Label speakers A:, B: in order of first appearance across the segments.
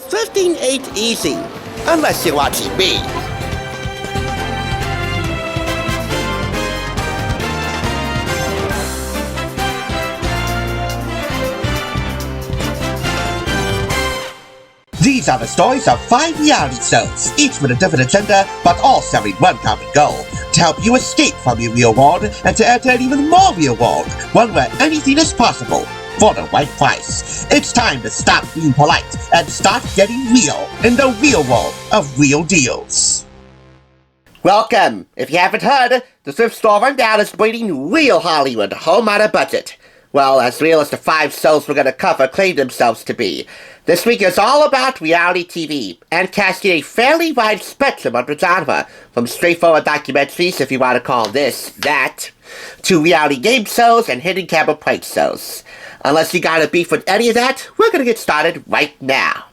A: thrifting ain't easy, unless you're watching me. These are the stories of 5 reality shows, each with a different agenda, but all serving one common goal: to help you escape from your real world and to enter an even more real world, one where anything is possible for the right price. It's time to stop being polite and start getting real in the real world of real deals. Welcome! If you haven't heard, the Thrift Store Rundown is bringing real Hollywood home on a budget. Well, as real as the 5 shows we're going to cover claim themselves to be. This week is all about reality TV, and casting a fairly wide spectrum of the genre, from straightforward documentaries, if you want to call this that, to reality game shows and hidden camera prank shows. Unless you got a beef with any of that, we're going to get started right now.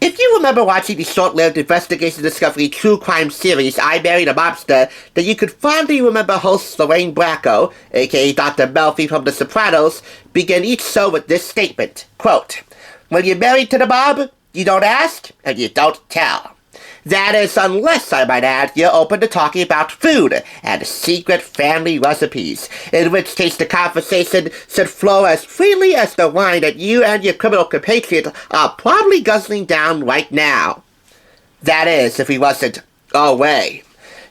A: If you remember watching the short-lived investigation discovery true crime series I Married a Mobster, then you could fondly remember host Lorraine Bracco, aka Dr. Melfi from The Sopranos, begin each show with this statement, quote, "When you're married to the mob, you don't ask and you don't tell." That is, unless, I might add, you're open to talking about food and secret family recipes, in which case the conversation should flow as freely as the wine that you and your criminal compatriot are probably guzzling down right now. That is, if he wasn't away.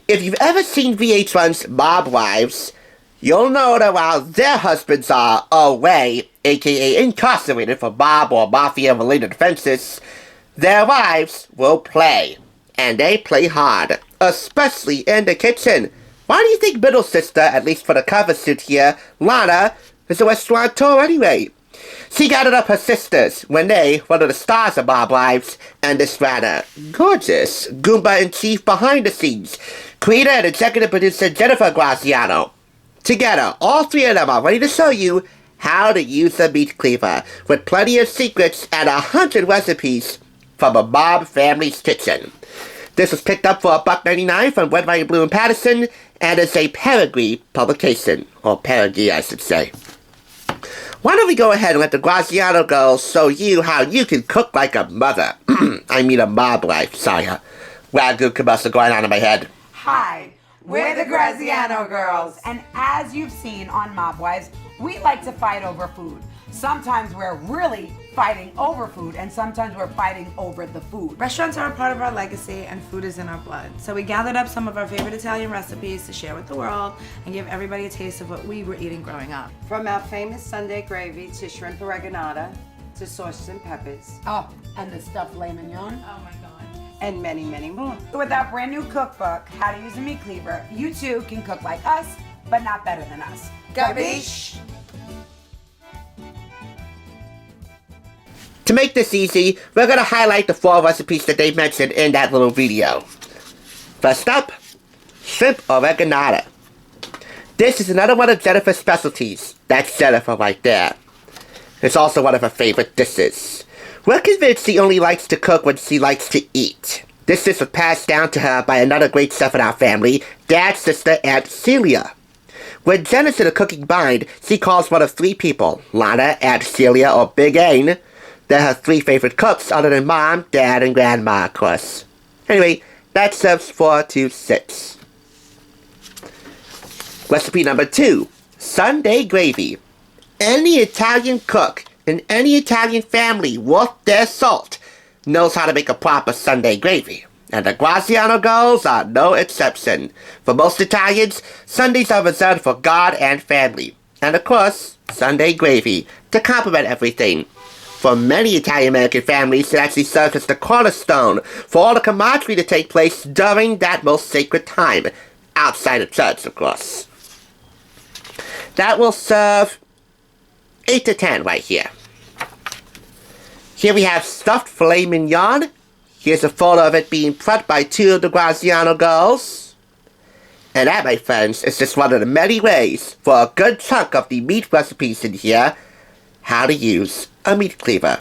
A: If you've ever seen VH1's Mob Wives, you'll know that while their husbands are away, aka incarcerated for mob or mafia-related offenses, their wives will play. And they play hard, especially in the kitchen. Why do you think middle sister, at least for the cover suit here, Lana, is a restaurateur anyway? She gathered up her sisters, Renee, one of the stars of Mob Wives, and this rather gorgeous Goomba-in-Chief behind the scenes, creator and executive producer Jennifer Graziano. Together, all 3 of them are ready to show you how to use a meat cleaver, with plenty of secrets and 100 recipes from a mob family's kitchen. This was picked up for $1.99 from Red, White, and Blue in Patterson, and is a Perigee publication. Or Perigee, I should say. Why don't we go ahead and let the Graziano girls show you how you can cook like a mother. I mean a mob wife, sorry. Wagyu commercial going on in my head.
B: Hi, we're the Graziano girls, and as you've seen on Mob Wives, we like to fight over food. Sometimes we're really fighting over food, and sometimes we're fighting over the food.
C: Restaurants are a part of our legacy, and food is in our blood. So we gathered up some of our favorite Italian recipes to share with the world and give everybody a taste of what we were eating growing up.
D: From our famous Sunday gravy to shrimp oreganata to sausages and peppers.
B: Oh, and the stuffed filet mignon.
C: Oh my God.
D: And many, many more.
B: With our brand new cookbook, How to Use a Meat Cleaver, you too can cook like us, but not better than us. Gabish!
A: To make this easy, we're going to highlight the 4 recipes that they mentioned in that little video. First up, shrimp oreganata. This is another one of Jennifer's specialties. That's Jennifer right there. It's also one of her favorite dishes. We're convinced she only likes to cook when she likes to eat. This dish was passed down to her by another great chef in our family, Dad's sister, Aunt Celia. When Jen is in a cooking bind, she calls one of 3 people, Lana, Aunt Celia, or Big Ain. They're her 3 favorite cooks, other than Mom, Dad, and Grandma, of course. Anyway, that serves 4 to 6. Recipe number 2, Sunday gravy. Any Italian cook in any Italian family worth their salt knows how to make a proper Sunday gravy. And the Graziano girls are no exception. For most Italians, Sundays are reserved for God and family. And of course, Sunday gravy, to complement everything. For many Italian-American families, it actually serves as the cornerstone for all the camaraderie to take place during that most sacred time. Outside of church, of course. That will serve 8 to 10 right here. Here we have stuffed filet mignon. Here's a photo of it being prepped by 2 of the Graziano girls. And that, my friends, is just one of the many ways for a good chunk of the meat recipes in here how to use a meat cleaver.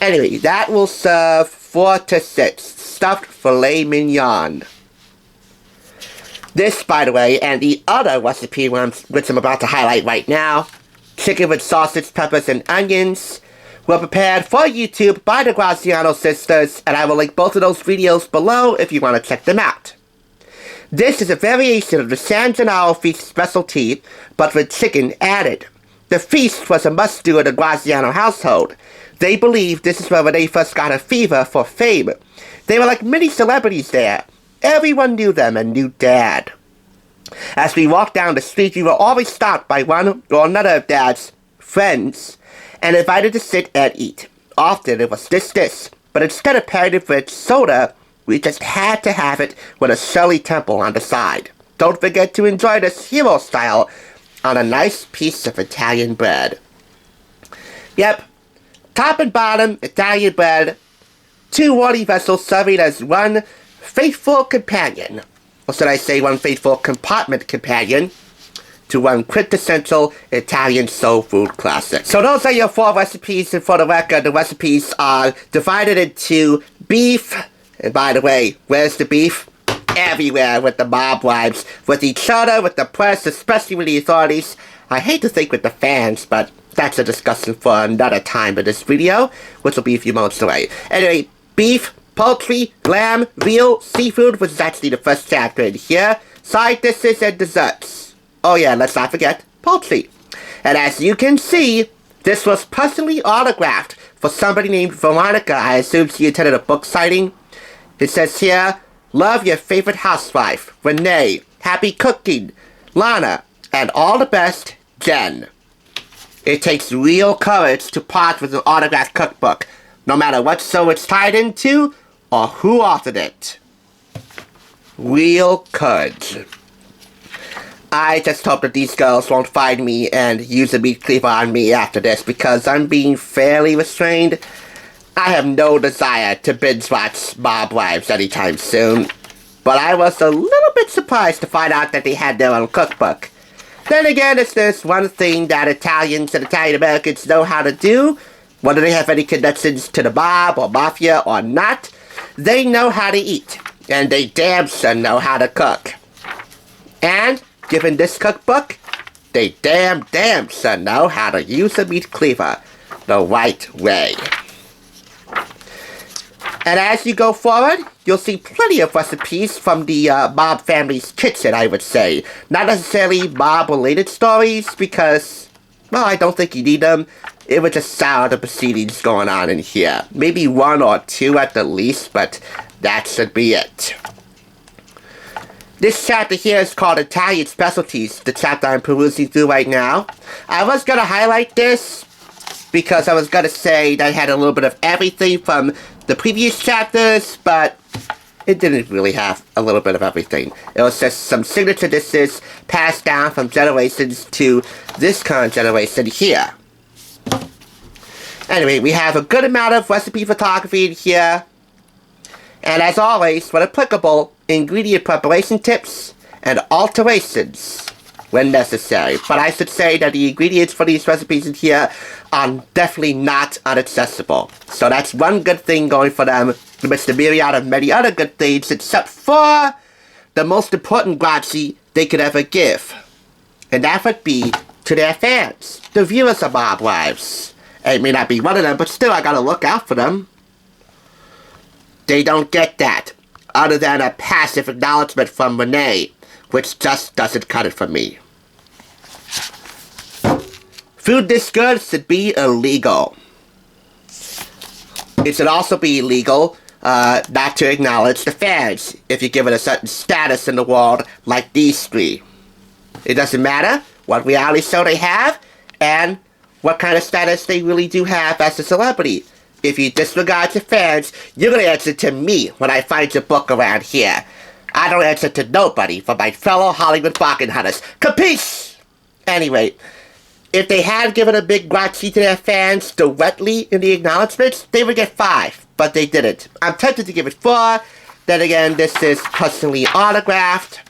A: Anyway, that will serve 4 to 6 stuffed filet mignon. This, by the way, and the other recipe which I'm about to highlight right now, chicken with sausage, peppers, and onions, were prepared for YouTube by the Graziano sisters, and I will link both of those videos below if you want to check them out. This is a variation of the San Gennaro feast specialty, but with chicken added. The feast was a must-do in the Graziano household. They believe this is where Renee first got her fever for fame. They were like mini celebrities there. Everyone knew them and knew Dad. As we walked down the street, we were always stopped by one or another of Dad's friends and invited to sit and eat. Often it was this, but instead of pairing with soda, we just had to have it with a Shirley Temple on the side. Don't forget to enjoy this hero style on a nice piece of Italian bread. Yep, top and bottom Italian bread, 2 warty vessels serving as one faithful companion, or should I say one faithful compartment companion, to one quintessential Italian soul food classic. So those are your 4 recipes, and for the record, the recipes are divided into beef, and by the way, where's the beef? Everywhere with the mob wives, with each other, with the press, especially with the authorities. I hate to think with the fans, but that's a discussion for another time in this video, which will be a few moments away. Anyway, beef, poultry, lamb, veal, seafood, which is actually the first chapter in here, side dishes, and desserts. Oh yeah, let's not forget poultry. And as you can see, this was personally autographed for somebody named Veronica. I assume she attended a book signing. It says here, love your favorite housewife, Renee. Happy cooking, Lana. And all the best, Jen. It takes real courage to part with an autographed cookbook, no matter what show it's tied into or who authored it. Real courage. I just hope that these girls won't find me and use a meat cleaver on me after this, because I'm being fairly restrained. I have no desire to binge-watch Mob Wives anytime soon, but I was a little bit surprised to find out that they had their own cookbook. Then again, if there's one thing that Italians and Italian-Americans know how to do, whether they have any connections to the mob or mafia or not, they know how to eat, and they damn sure know how to cook. And, given this cookbook, they damn sure know how to use a meat cleaver the right way. And as you go forward, you'll see plenty of recipes from the mob family's kitchen, I would say. Not necessarily mob-related stories, because, well, I don't think you need them. It would just sour the proceedings going on in here. Maybe 1 or 2 at the least, but that should be it. This chapter here is called Italian Specialties, the chapter I'm perusing through right now. I was going to highlight this because I was going to say that I had a little bit of everything from the previous chapters, but it didn't really have a little bit of everything. It was just some signature dishes passed down from generations to this current generation here. Anyway, we have a good amount of recipe photography in here. And as always, when applicable, ingredient preparation tips and alterations when necessary. But I should say that the ingredients for these recipes in here are definitely not inaccessible. So that's one good thing going for them, amidst the myriad of many other good things, except for the most important grazie they could ever give. And that would be to their fans, the viewers of Mob Wives. It may not be one of them, but still I gotta look out for them. They don't get that, other than a passive acknowledgement from Renee, which just doesn't cut it for me. Food this good should be illegal. It should also be illegal not to acknowledge the fans if you give it a certain status in the world like these 3. It doesn't matter what reality show they have and what kind of status they really do have as a celebrity. If you disregard your fans, you're gonna answer to me when I find your book around here. I don't answer to nobody for my fellow Hollywood bargain hunters. Capiche? Anyway, if they had given a big grazie to their fans directly in the acknowledgments, they would get 5, but they didn't. I'm tempted to give it 4. Then again, this is personally autographed,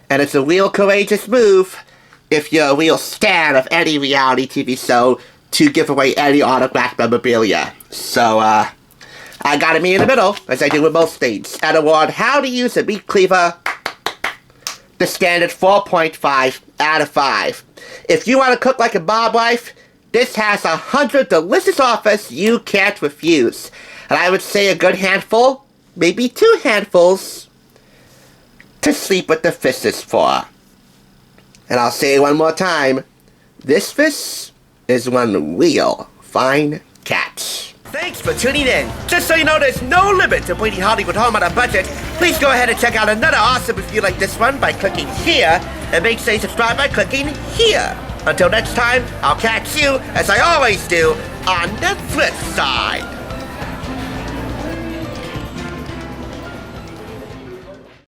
A: and it's a real courageous move if you're a real stan of any reality TV show to give away any autographed memorabilia. So, I gotta meet in the middle, as I do with most things, and award how to use a meat cleaver the standard 4.5 out of 5. If you want to cook like a mob wife, This has 100 delicious offers you can't refuse. And I would say a good handful, maybe 2 handfuls, to sleep with the fishes for. And I'll say it one more time. This fish is one real fine catch. Thanks for tuning in. Just so you know, there's no limit to bringing Hollywood home on a budget. Please go ahead and check out another awesome review like this one by clicking here, and make sure you subscribe by clicking here. Until next time, I'll catch you, as I always do, on the flip side.